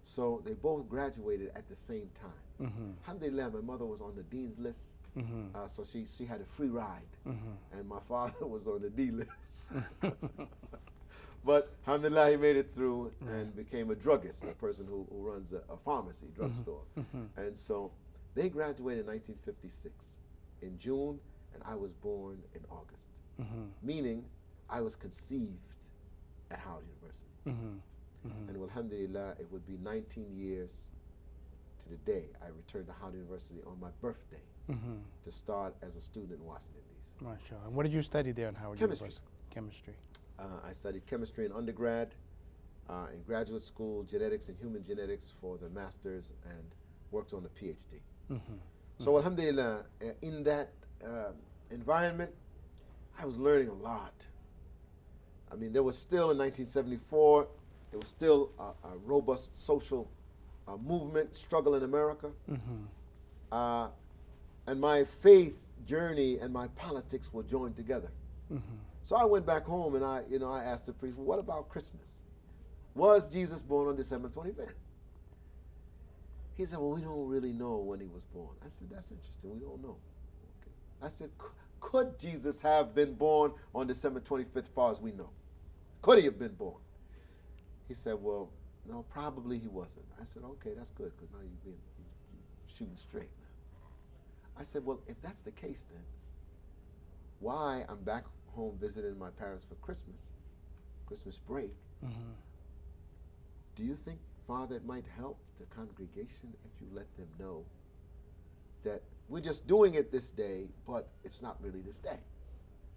So they both graduated at the same time. Alhamdulillah, my mother was on the dean's list, so she had a free ride, and my father was on the D list. But alhamdulillah, he made it through and became a druggist, a person who runs a pharmacy, drugstore. And so they graduated in 1956 in June, and I was born in August, meaning I was conceived at Howard University. And alhamdulillah, it would be 19 years to the day I returned to Howard University on my birthday to start as a student in Washington, D.C. MashaAllah. And what did you study there in Howard University? Chemistry. I studied chemistry in undergrad, in graduate school, genetics and human genetics for the master's, and worked on the PhD. So alhamdulillah, in that environment, I was learning a lot. I mean, there was still, in 1974, there was still a robust social movement, struggle in America. And my faith journey and my politics were joined together. So I went back home and I asked the priest, well, what about Christmas? Was Jesus born on December 25th? He said, well, we don't really know when he was born. I said, that's interesting, we don't know. Okay. I said, could Jesus have been born on December 25th, as far as we know? Could he have been born? He said, well, no, probably he wasn't. I said, okay, that's good, because now you're shooting straight now. I said, well, if that's the case then, why I'm back home visiting my parents for Christmas break, do you think, Father, it might help the congregation if you let them know that we're just doing it this day, but it's not really this day,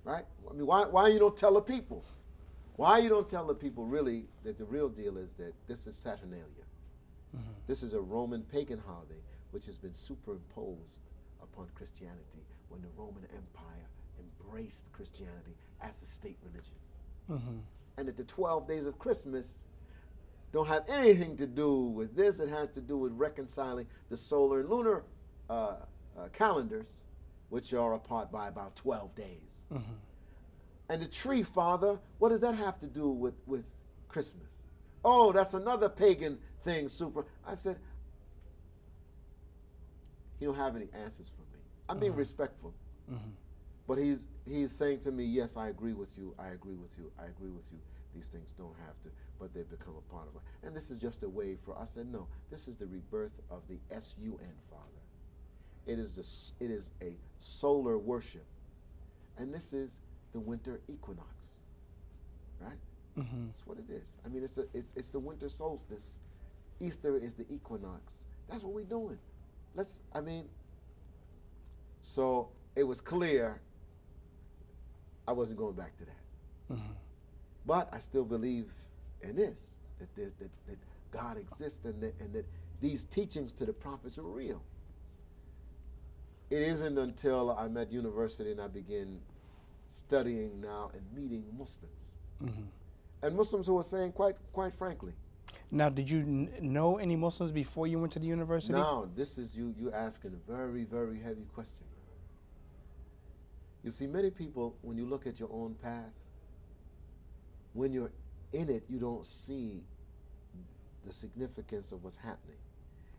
right? I mean, why you don't tell the people? Why you don't tell the people really that the real deal is that this is Saturnalia. This is a Roman pagan holiday which has been superimposed upon Christianity when the Roman Empire embraced Christianity as the state religion. And that the 12 days of Christmas don't have anything to do with this. It has to do with reconciling the solar and lunar calendars, which are apart by about 12 days. And the tree, Father, what does that have to do with Christmas? Oh, that's another pagan thing, I said, he don't have any answers for me. I'm being respectful. But he's saying to me, yes, I agree with you, I agree with you, I agree with you. These things don't have to, but they become a part of it. And this is just a way for us. I said, no, this is the rebirth of the S-U-N, Father. It is a solar worship. And this is the winter equinox, right? That's what it is. I mean, it's the winter solstice. Easter is the equinox. That's what we're doing. So it was clear I wasn't going back to that. But I still believe in this, that God exists and that these teachings to the prophets are real. It isn't until I'm at university and I begin studying now and meeting Muslims. And Muslims who are saying, quite frankly. Now, did you know any Muslims before you went to the university? Now, this is you asking a very, very heavy question. You see, many people, when you look at your own path, when you're in it, you don't see the significance of what's happening.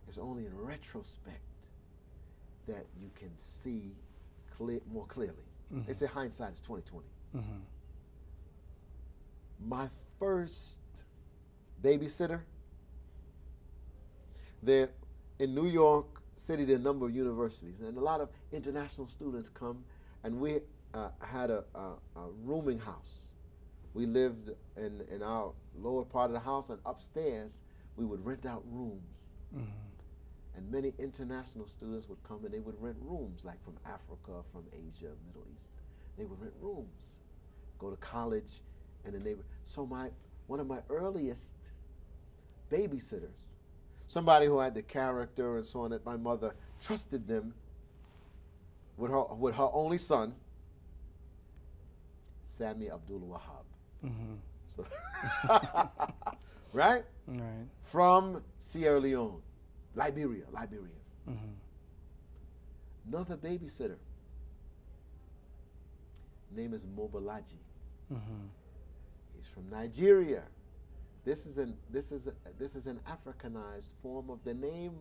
It's only in retrospect that you can see more clearly. They say hindsight is 20/20. My first babysitter, there in New York City, there are a number of universities, and a lot of international students come, and we had a rooming house. We lived in our lower part of the house, and upstairs we would rent out rooms. And many international students would come and they would rent rooms, like from Africa, from Asia, Middle East. They would rent rooms, go to college, and then so one of my earliest babysitters, somebody who had the character and so on, that my mother trusted them with her only son, Sami Abdul Wahab. So right? From Sierra Leone, Liberia. Another babysitter, name is Mobalaji. He's from Nigeria. this is an Africanized form of the name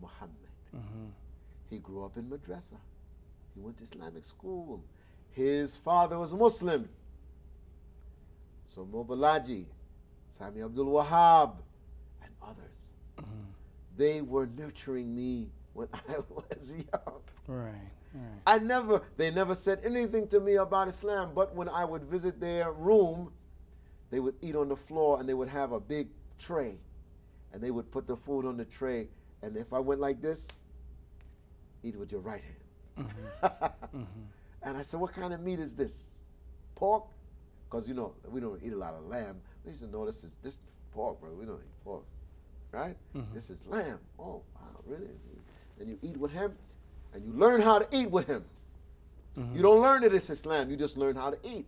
Muhammad. He grew up in madrasa. He went to Islamic school. His father was Muslim. So Mobalaji, Sami Abdul Wahab, and others, they were nurturing me when I was young. Right. They never said anything to me about Islam, but when I would visit their room, they would eat on the floor and they would have a big tray and they would put the food on the tray, and if I went like this, eat with your right hand. And I said, what kind of meat is this? Pork? Because, you know, we don't eat a lot of lamb. They used to know this is pork, bro. We don't eat pork, right? This is lamb. Oh, wow, really? And you eat with him, and you learn how to eat with him. You don't learn that it's Islam. You just learn how to eat.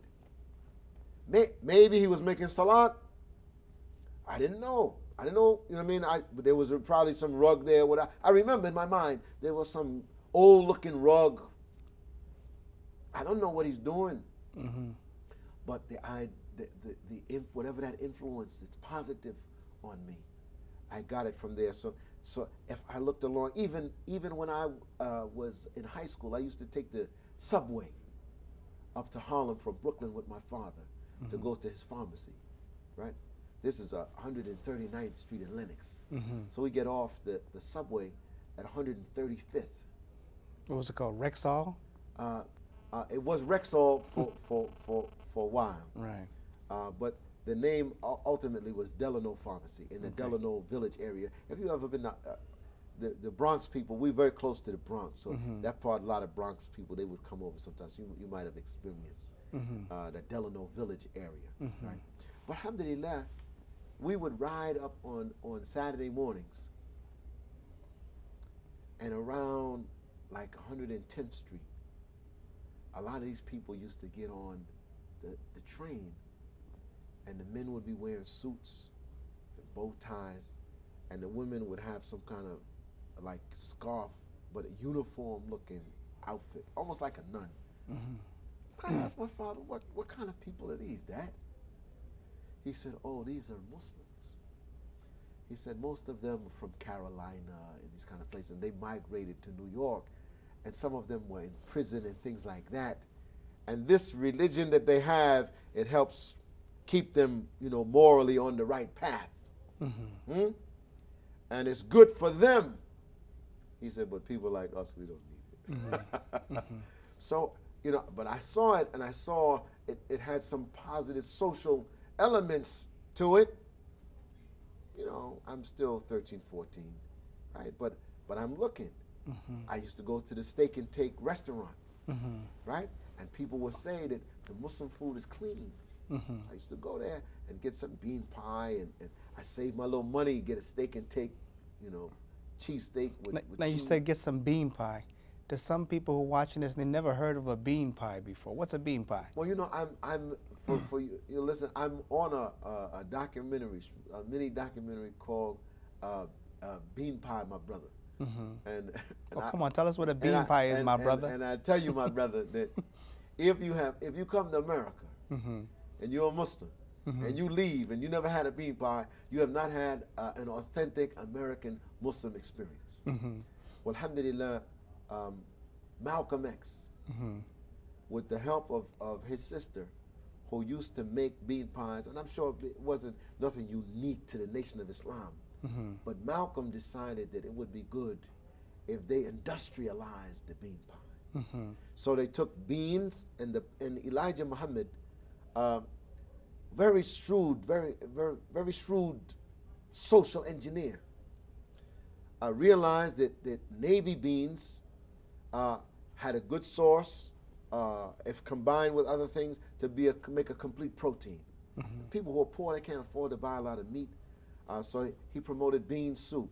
Maybe he was making salat. I didn't know. You know what I mean? There was probably some rug there. I remember in my mind, there was some old-looking rug. I don't know what he's doing. But whatever that influence, it's positive on me. I got it from there. So if I looked along, even when I was in high school, I used to take the subway up to Harlem from Brooklyn with my father to go to his pharmacy, right? This is 139th Street in Lenox. So we get off the subway at 135th. What was it called? Rexall? It was Rexall for a while. Right. But the name ultimately was Delano Pharmacy in the Delano Village area. Have you ever been the Bronx people? We're very close to the Bronx, so that part, a lot of Bronx people, they would come over sometimes. You might have experienced the Delano Village area, right? But alhamdulillah, we would ride up on Saturday mornings, and around like 110th Street, a lot of these people used to get on the train, and the men would be wearing suits and bow ties, and the women would have some kind of like scarf, but a uniform looking outfit, almost like a nun. I asked my father, what kind of people are these, Dad? He said, oh, these are Muslims. He said most of them are from Carolina and these kind of places, and they migrated to New York, and some of them were in prison and things like that. And this religion that they have, it helps keep them, you know, morally on the right path. And it's good for them. He said, but people like us, we don't need it. So, you know, but I saw it, and I saw it had some positive social elements to it. You know, I'm still 13, 14, right? But I'm looking. I used to go to the steak and take restaurants, right? And people would say that the Muslim food is clean. I used to go there and get some bean pie, and I saved my little money, get a steak and take, you know, cheesesteak with Now you cheese. said get some bean pie. There's some people who are watching this, they never heard of a bean pie before. What's a bean pie? Well, you know, I'm for you. You listen, I'm on a documentary, a mini documentary called Bean Pie, My Brother. And Come on, tell us what a bean pie is, my brother. And I tell you, my brother, that if you come to America and you're a Muslim and you leave and you never had a bean pie, you have not had an authentic American Muslim experience. Well, alhamdulillah, Malcolm X, with the help of his sister, who used to make bean pies, and I'm sure it wasn't nothing unique to the Nation of Islam, but Malcolm decided that it would be good if they industrialized the bean pie. So they took beans, and Elijah Muhammad, very shrewd, very shrewd social engineer, realized that navy beans had a good source, if combined with other things, to make a complete protein. People who are poor, they can't afford to buy a lot of meat, so he promoted bean soup.